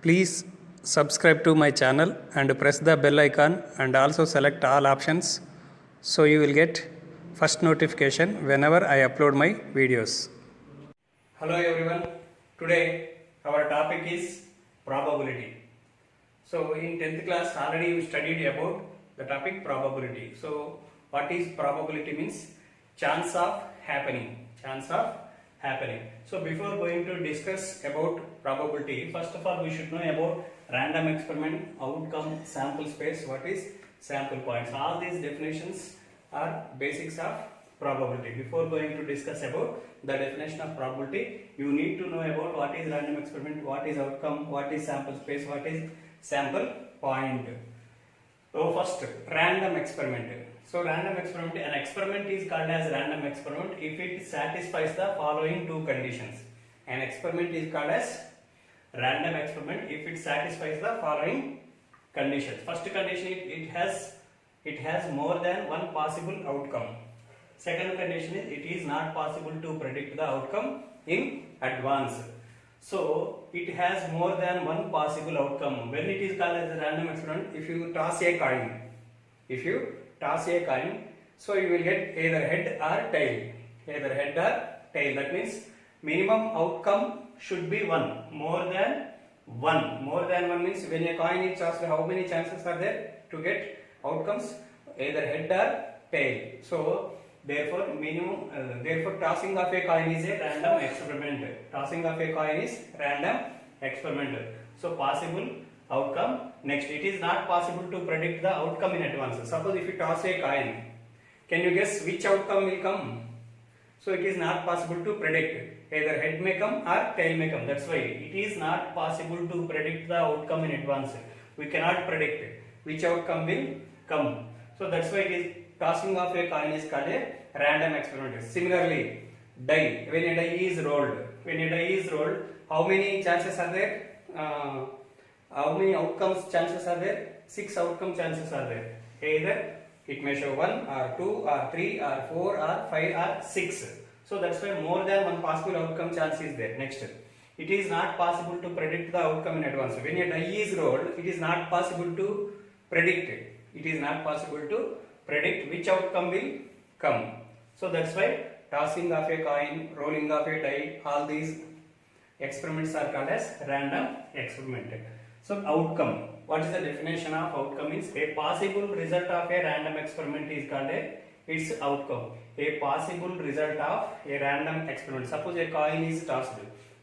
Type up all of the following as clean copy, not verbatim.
Please subscribe to my channel and press the bell icon and also select all options so you will get first notification whenever I upload my videos. Hello everyone. Today our topic is probability. So in 10th class already we studied about the topic probability. So what is probability means? Chance of happening. Chance of happening. So before going to discuss about probability, first of all we should know about random experiment, outcome, sample space, what is sample points. All these definitions are basics of probability. Before going to discuss about the definition of probability, you need to know about what is random experiment, what is outcome, what is sample space, what is sample point. So first, random experiment. So random experiment, an experiment is called as random experiment if it satisfies the following two conditions. An experiment is called as random experiment if it satisfies the following conditions. First condition, it has more than one possible outcome. Second condition is it is not possible to predict the outcome in advance. So it has more than one possible outcome. When it is called as a random experiment, if you toss a coin, so you will get either head or tail. That means minimum outcome should be one. More than one means when a coin is tossed, how many chances are there to get outcomes? Either head or tail. So therefore tossing of a coin is a random experiment. So possible outcome. Next, it is not possible to predict the outcome in advance. Suppose if you toss a coin, can you guess which outcome will come? So it is not possible to predict. Either head may come or tail may come. That's why it is not possible to predict the outcome in advance. We cannot predict which outcome will come. So that's why it is tossing of a coin is called a random experiment. Similarly, die. When a die is rolled, how many chances are there? How many outcomes chances are there? 6 outcome chances are there. Either it may show 1 or 2 or 3 or 4 or 5 or 6. So that's why more than one possible outcome chance is there. Next, it is not possible to predict the outcome in advance. When a die is rolled, it is not possible to predict it. It is not possible to predict which outcome will come. So that's why tossing of a coin, rolling of a die, all these experiments are called as random experiment. So outcome. What is the definition of outcome? Is a possible result of a random experiment is called its outcome. A possible result of a random experiment. Suppose a coin is tossed.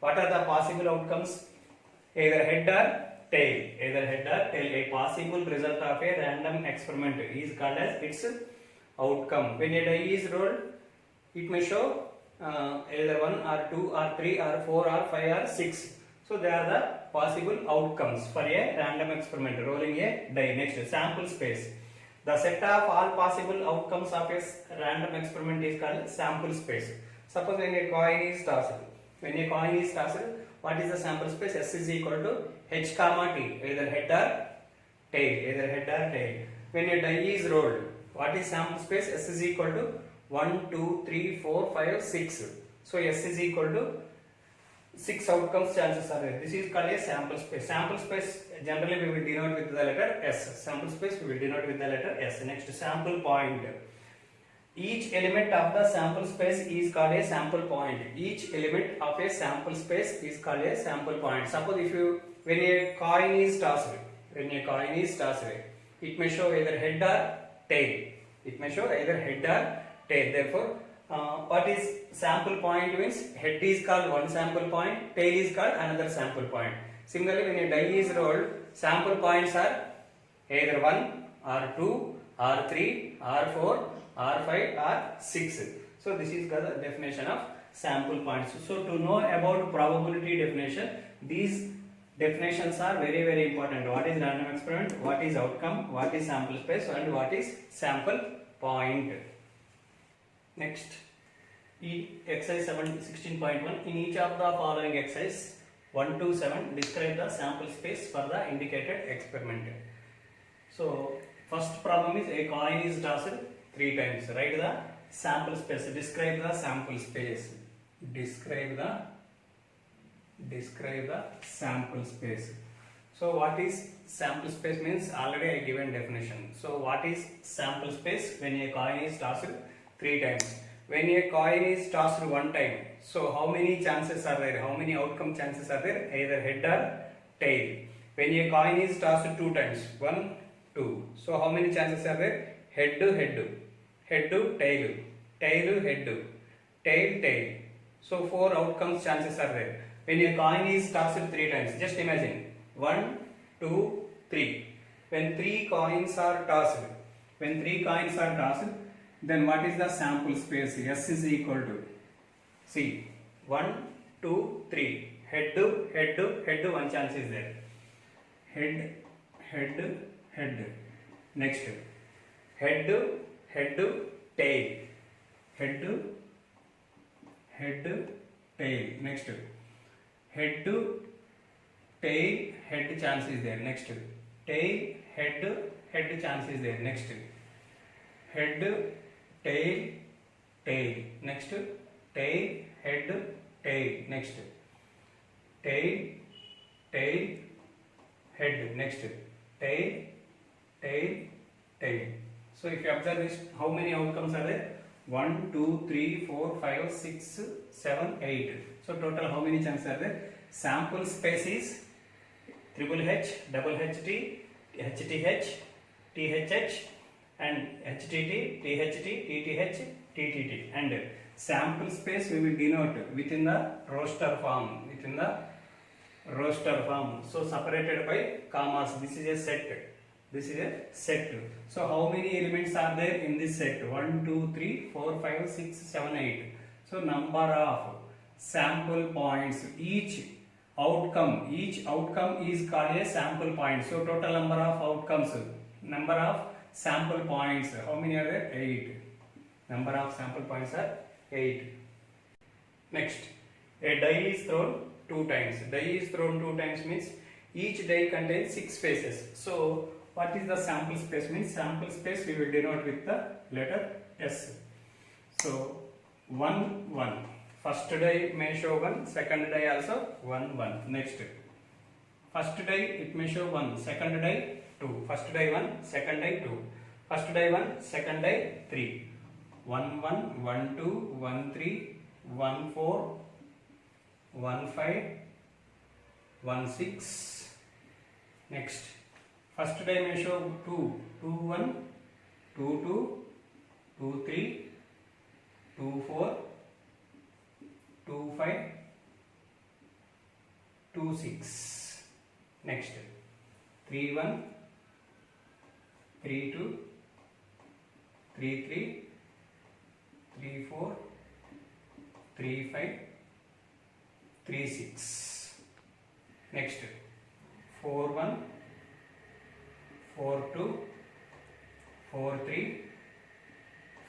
What are the possible outcomes? Either head or tail. A possible result of a random experiment is called as its outcome. When a die is rolled, it may show either 1 or 2 or 3 or 4 or 5 or 6. So they are the possible outcomes for a random experiment, rolling a die. Next, sample space. The set of all possible outcomes of a random experiment is called sample space. Suppose when a coin is tossed, what is the sample space? S is equal to H comma T, either head or tail. When a die is rolled, what is sample space? S is equal to 1, 2, 3, 4, 5, 6. So S is equal to 6 outcomes chances are there. This is called a sample space. Sample space generally we will denote with the letter S. Sample space we will denote with the letter S. Next, sample point. Each element of the sample space is called a sample point. Each element of a sample space is called a sample point. Suppose when a coin is tossed, it may show either head or tail. Therefore, what is sample point means? Head is called one sample point, tail is called another sample point. Similarly, when a die is rolled, sample points are either 1 or 2 or 3 or 4 or 5 or 6. So this is the definition of sample points. So to know about probability definition, these definitions are very, very important. What is random experiment, what is outcome, what is sample space, and what is sample point. Next, exercise 16.1. In each of the following exercise 1 to 7, describe the sample space for the indicated experiment. So first problem is a coin is tossed 3 times. Write the sample space. Describe the sample space. Describe the sample space. So what is sample space means already I given definition. So what is sample space? When a coin is tossed 3 times. When a coin is tossed 1 time, so how many chances are there? How many outcome chances are there? Either head or tail. When a coin is tossed 2 times, 1, 2. So how many chances are there? Head to head, head to tail, tail to head, tail, tail. So 4 outcomes chances are there. When a coin is tossed 3 times, just imagine 1, 2, 3. When 3 coins are tossed, then what is the sample space? S is equal to, see, 1, 2, 3. Head to head to head to 1 chance is there. Head, head, head. Next, head to tail. Head to tail. Next, head to tail, head chance is there. Next, tail, head chance is there. Next, head, tail, tail. Next, tail, head, tail. Next, tail, tail, head. Next, tail, tail, tail. So if you observe this, how many outcomes are there? 1, 2, 3, 4, 5, 6, 7, 8. So total how many chances are there? Sample space is triple H, double HT, HTH, THH and HTT, THT, TTH, TTT. And sample space we will denote within the roster form. So separated by commas. This is a set. So how many elements are there in this set? 1, 2, 3, 4, 5, 6, 7, 8. So number of sample points. Each outcome is called a sample point. So total number of outcomes, number of sample points, how many are there? 8. Number of sample points are 8. Next, a die is thrown 2 times. Die is thrown 2 times means each die contains 6 faces. So what is the sample space? Means sample space we will denote with the letter S. So 1, 1. First die may show 1, second die also 1, 1. Next, first die it may show 1, second die 2. First die 1, second die 2. First die 1, second die 3. 1, 1, 1, 2, 1, 3, 1, 4, 1, 5, 1, 6. Next, first die may show 2, 2, 1, 2, 2, 2, 3, 2, 4, 2, 5, 2, 6. Next, 3, 1, 3, 2, 3, 3, 3, 4, 3, 5, 3, 6. Next, 4, 1, 4, 2, 4, 3,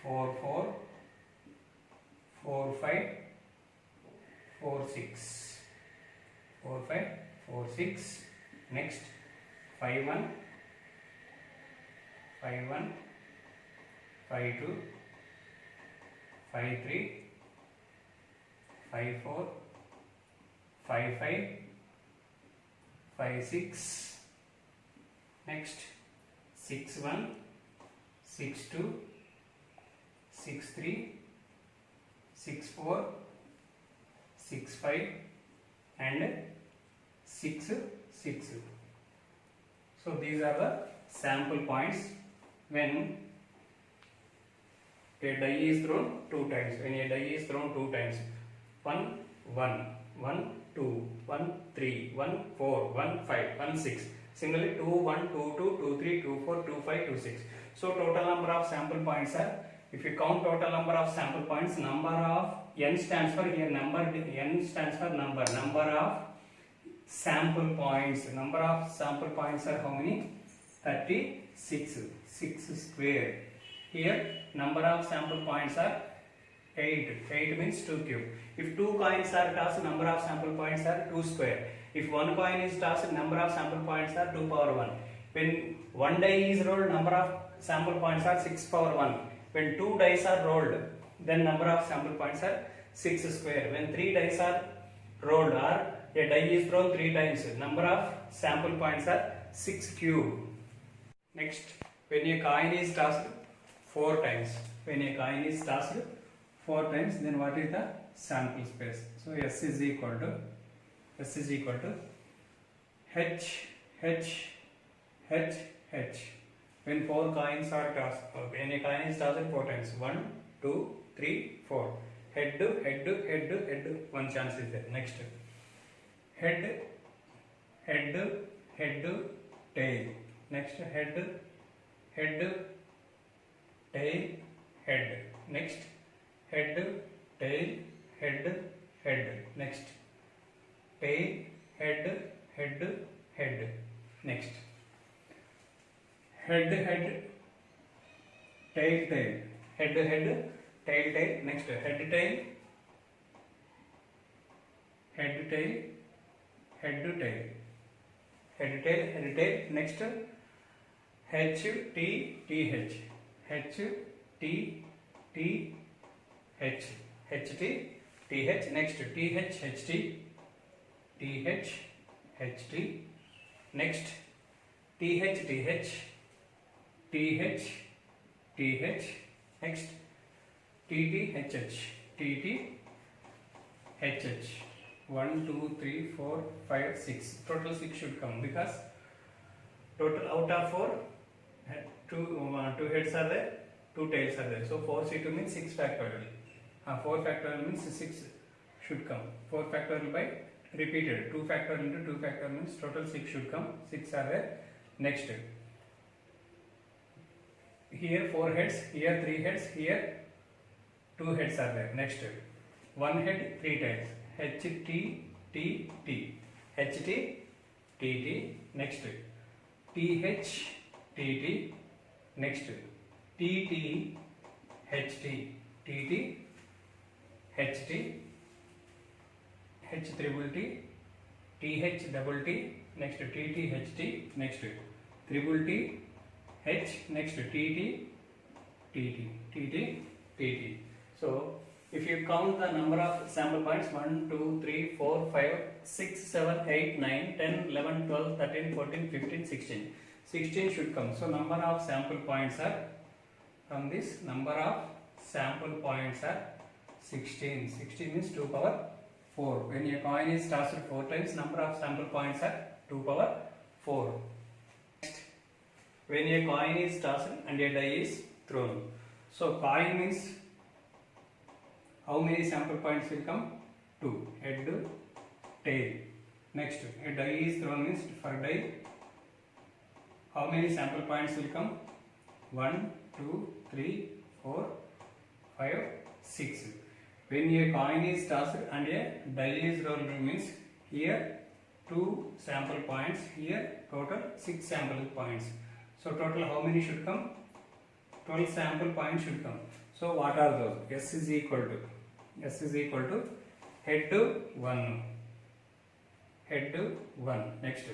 4, 4, 4, 5, 4, 6. 4, 5, 4, 6. Next, 5, 1, 5, 1, 5, 2, 5, 3, 5, 4, 5, 5, 5, 6. Next, 6, 1, 6, 2, 6, 3, 6, 4, 6, 5 and 6, 6. So these are the sample points when a die is thrown 2 times. When a die is thrown 2 times, 1, 1, 1, 2, 1, 3, 1, 4, 1, 5, 1, 6. Similarly, 2, 1, 2, 2, 2, 3, 2, 4, 2, 5, 2, 6. So total number of sample points are, if you count total number of sample points, number of n stands for here number, n stands for number of sample points. Number of sample points are how many? 36, 6 square. Here number of sample points are 8. 8 means 2 cube. If 2 coins are tossed, number of sample points are 2 square. If 1 coin is tossed, number of sample points are 2 power 1. When 1 die is rolled, number of sample points are 6 power 1. When 2 dice are rolled, then number of sample points are 6 square. When 3 dice are rolled or a die is thrown 3 times. Number of sample points are 6 cube. Next, when a coin is tossed 4 times, when a coin is tossed 4 times, then what is the sample space? So S is equal to H, H, H, H. When 4 coins are tossed, when a coin is tossed 4 times, 1, 2, 3, 4. Head, head, head, head. One chance is there. Next, head, head, head, tail. Next, head, head, tail, head. Next, head, tail, head, head. Next, tail, head, head, head. Next, head, head, tail, tail. Head, head, tail, tail. Next, head, tail, head, tail, head, tail. Head, tail, head, tail. Next, H, T, T, H. H, T, T, H. H, T, T, H. Next, T, H, H, T, T, H, H, T. Next, T, H, T, H, T, H, T, H. Next, T, T, H, H, T, T, H, H. 1, 2, 3, 4, 5, 6. Total 6 should come because total out of 4, two heads are there, 2 tails are there. So 4C2 means 6 factorial. 4 factorial means 6 should come. 4 factorial by repeated. 2 factorial into 2 factorial means total 6 should come. 6 are there. Next, here 4 heads, here 3 heads, here 2 heads are there. Next, 1 head, 3 tails. H, T, T, T. H, T, T, T. Next, T, H, T, T. Next, T, T, H, T. T, T, H, T. H, triple T. T, H, double T. Next, T, T, H, T. Next, triple T, H. Next, T, T, T, T. T, T, T, T. So, if you count the number of sample points 1, 2, 3, 4, 5, 6, 7, 8, 9, 10, 11, 12, 13, 14, 15, 16. 16 should come. So number of sample points are, from this number of sample points are 16. 16 means 2 power 4. When a coin is tossed 4 times, number of sample points are 2 power 4. Next, when a coin is tossed and a die is thrown. So coin means how many sample points will come? 2. Head, tail. Next, a die is thrown means for die, how many sample points will come? 1, 2, 3, 4, 5, 6. When a coin is tossed and a die is rolled means here 2 sample points, here total 6 sample points. So total how many should come? 12 sample points should come. So what are those? S is equal to head to 1, head to 1. Next,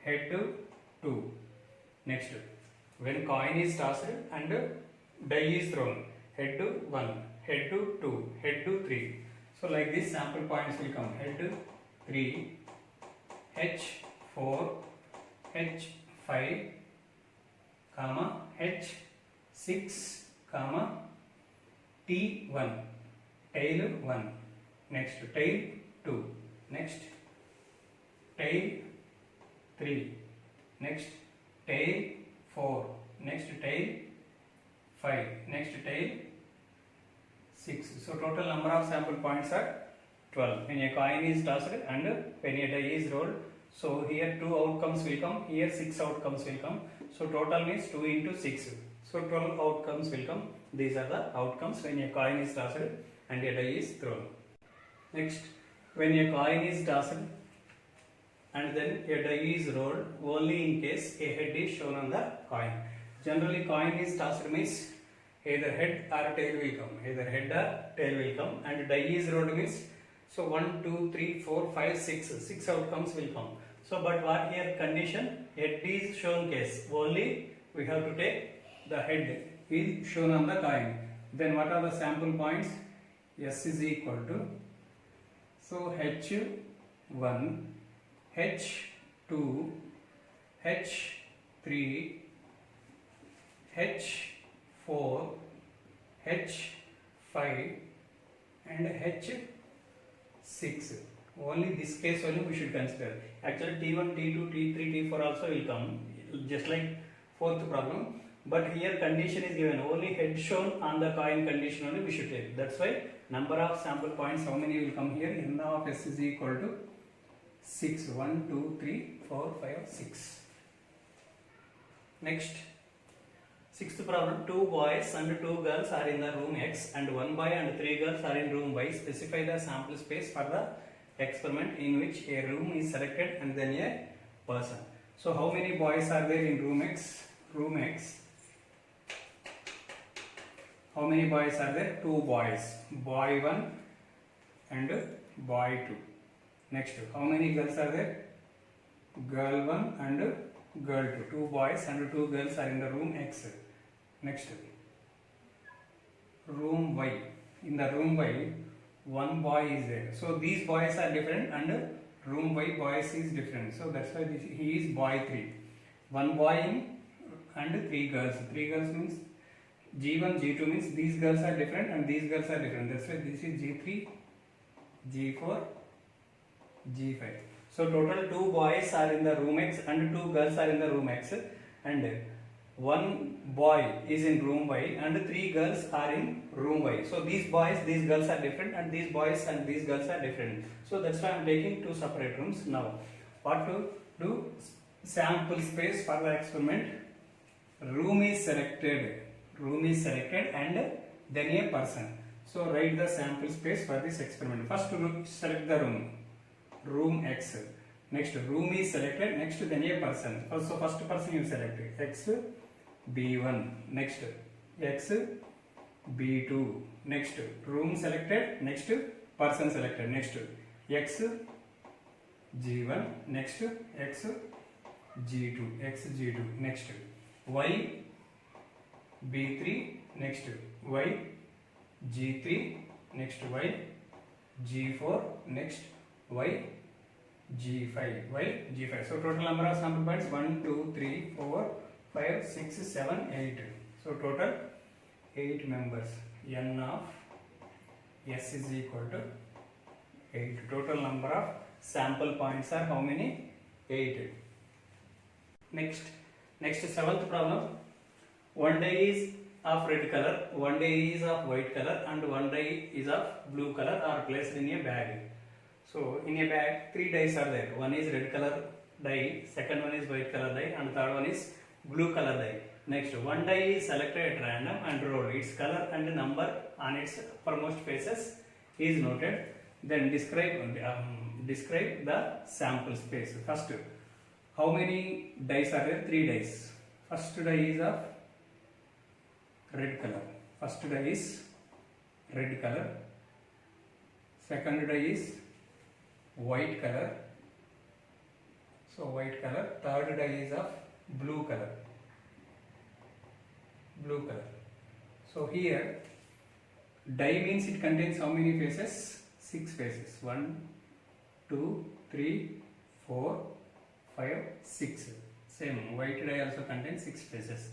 head to 2. Next, when coin is tossed and die is thrown, head to 1, head to 2, head to 3. So like this sample points will come. Head to 3, H4, H5, comma H6, comma T1, tail 1. Next, tail 2. Next, tail 3. Next, tail 4. Next, tail 5. Next, tail 6. So total number of sample points are 12. When a coin is tossed and when a die is rolled, so here 2 outcomes will come, here 6 outcomes will come. So total means 2 into 6. So 12 outcomes will come. These are the outcomes when a coin is tossed and a die is thrown. Next, when a coin is tossed and then a die is rolled, only in case a head is shown on the coin. Generally coin is tossed means either head or tail will come. Either head or tail will come, and die is rolled means, so 1, 2, 3, 4, 5, 6. 6 outcomes will come. So but what here condition? Head is shown case. Only we have to take the head is shown on the coin. Then what are the sample points? S is equal to, so H, 1, H2, H3, H4, H5 and H6. Only this case only we should consider. Actually T1, T2, T3, T4 also will come, just like fourth problem. But here condition is given, only head shown on the coin condition only we should take. That's why number of sample points, how many will come here? N of S is equal to 6. 1, 2, 3, 4, 5, 6. Next, sixth problem. 2 boys and 2 girls are in the room X and 1 boy and 3 girls are in room Y. Specify the sample space for the experiment in which a room is selected and then a person. So how many boys are there in room X? Room X. How many boys are there? 2 boys. Boy 1 and boy 2. Next, how many girls are there? Girl 1 and girl 2. 2 boys and 2 girls are in the room X. Next, room Y. In the room Y, 1 boy is there. So these boys are different and room Y boys is different. So that's why he is boy 3. 1 boy and 3 girls. 3 girls means G1, G2 means these girls are different and these girls are different. That's why this is G3, G4, G5. So total 2 boys are in the room X and 2 girls are in the room X, and 1 boy is in room Y and 3 girls are in room Y. So these boys, these girls are different and these boys and these girls are different. So that's why I am taking 2 separate rooms. Now what to do? Sample space for the experiment. Room is selected and then a person. So write the sample space for this experiment. First select the room X. Next room is selected, next then a person. So first person you select X B1, next X B2, next room selected, next person selected, next X G1, next X G2, next Y B3, next Y G3, next Y G4, next Y G5, Y G5. So total number of sample points 1, 2, 3, 4, 5, 6, 7, 8. So total 8 members. N of S is equal to 8. Total number of sample points are how many? 8. Next seventh problem. 1 die is of red color, 1 die is of white color and 1 die is of blue color are placed in a bag. So in a bag 3 dice are there. One is red color die, second one is white color die and third one is blue color die. Next, 1 die is selected at random and rolled. Its color and number on its uppermost faces is noted. Then describe the sample space. First, how many dice are there? 3 dice. First die is of red color. First die is red color. Second die is white color. So white color. Third die is of blue color. So here die means it contains how many faces? 6 faces. 1, 2, 3, 4, 5, 6. Same, white die also contains 6 faces.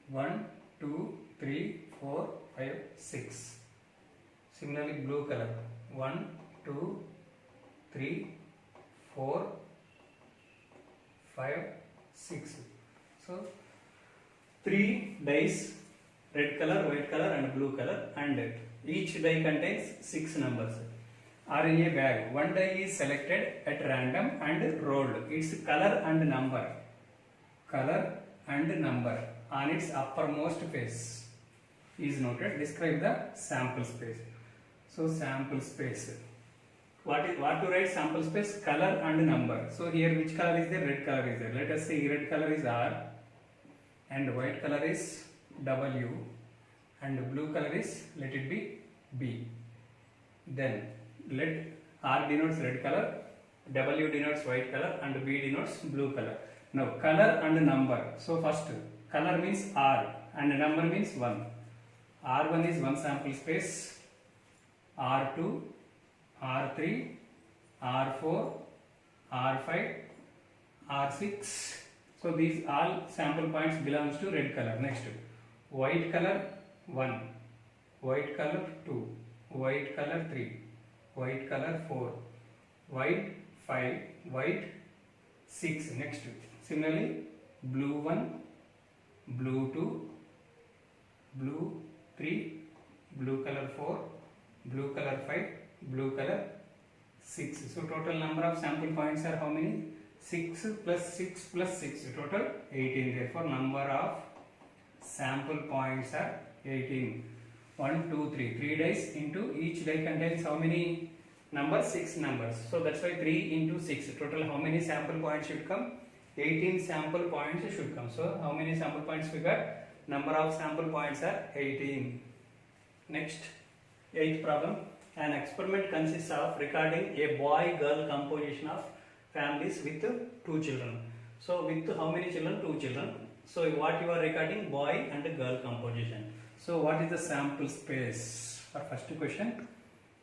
1, 2, 3, 4, 5, 6. Similarly blue color. 1, 2, 3, 4, 5, 6. So 3 dice, red color, white color and blue color, and each die contains 6 numbers are in a bag. 1 die is selected at random and rolled. Its color and number on its uppermost face is noted. Describe the sample space. So sample space. What to write sample space? Color and number. So here which color is there? Red color is there. Let us say red color is R and white color is W and blue color is, let it be B. Then let R denotes red color, W denotes white color and B denotes blue color. Now color and number. So first color means R and number means 1. R1 is 1 sample space, R2, R3, R4, R5, R6. So these all sample points belongs to red color. Next, white color 1, white color 2, white color 3, white color 4, white 5, white 6. Next, similarly blue 1, blue 2, blue 3, blue color 4, blue color 5, blue color 6. So total number of sample points are how many? 6 plus 6 plus 6, total 18. Therefore number of sample points are 18. 1, 2, 3. 3 dice into each die contains how many numbers? 6 numbers. So that's why 3 into 6. Total how many sample points should come? 18 sample points should come. So how many sample points we got? Number of sample points are 18. Next, 8th problem. An experiment consists of recording a boy-girl composition of families with 2 children. So with how many children? 2 children. So what you are recording? Boy and girl composition. So what is the sample space? For first question,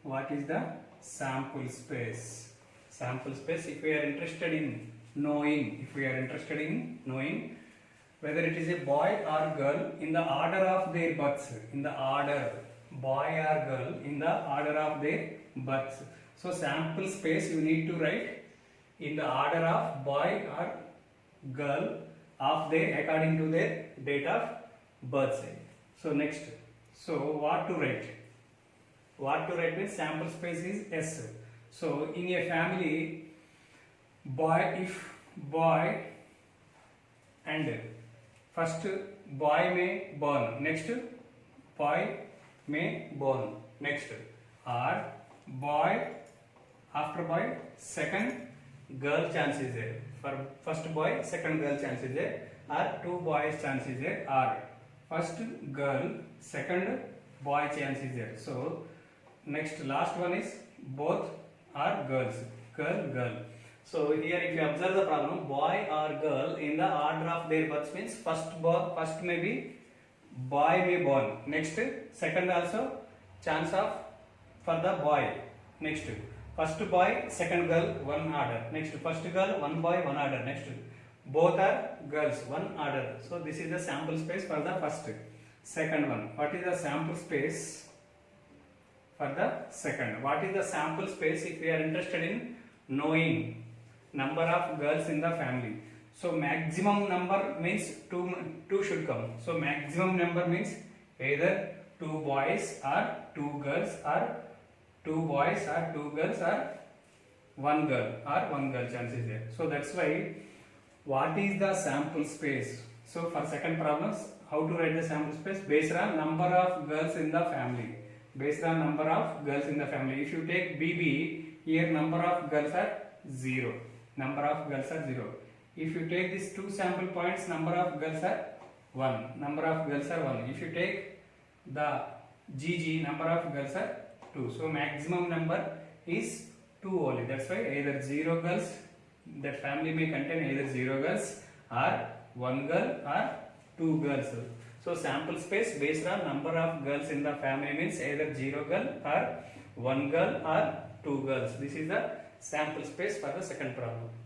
what is the sample space? Sample space, if we are interested in knowing, whether it is a boy or girl in the order of their births, in the order, boy or girl in the order of their births. So sample space you need to write in the order of boy or girl of their according to their date of birth. So next, so what to write? What to write means sample space is S. So in a family, if boy and first boy may born, next boy may born, next or boy, after boy second girl chance is there. For first boy second girl chance is there, or 2 boys chance is there, or first girl second boy chance is there. So next last one is both are girls, girl. So here if you observe the problem, boy or girl in the order of their birth means first may be boy may born, next second also chance of for the boy, next first boy second girl 1 order, next first girl 1 boy 1 order, next both are girls 1 order. So this is the sample space for the first. Second one, what is the sample space for the second? What is the sample space if we are interested in knowing number of girls in the family? So maximum number means 2 should come. So maximum number means either 2 boys or 2 girls, or 2 boys or 2 girls, or 1 girl or 1 girl chance is there. So that's why what is the sample space? So for second problems, how to write the sample space? Based on number of girls in the family. Based on number of girls in the family. If you take BB, here number of girls are 0. Number of girls are 0. If you take these 2 sample points, number of girls are 1. Number of girls are 1. If you take the GG, number of girls are 2. So maximum number is 2 only. That's why either 0 girls, that family may contain either 0 girls or 1 girl or 2 girls. So sample space based on number of girls in the family means either 0 girl or 1 girl or 2 girls. This is the sample space for the second problem.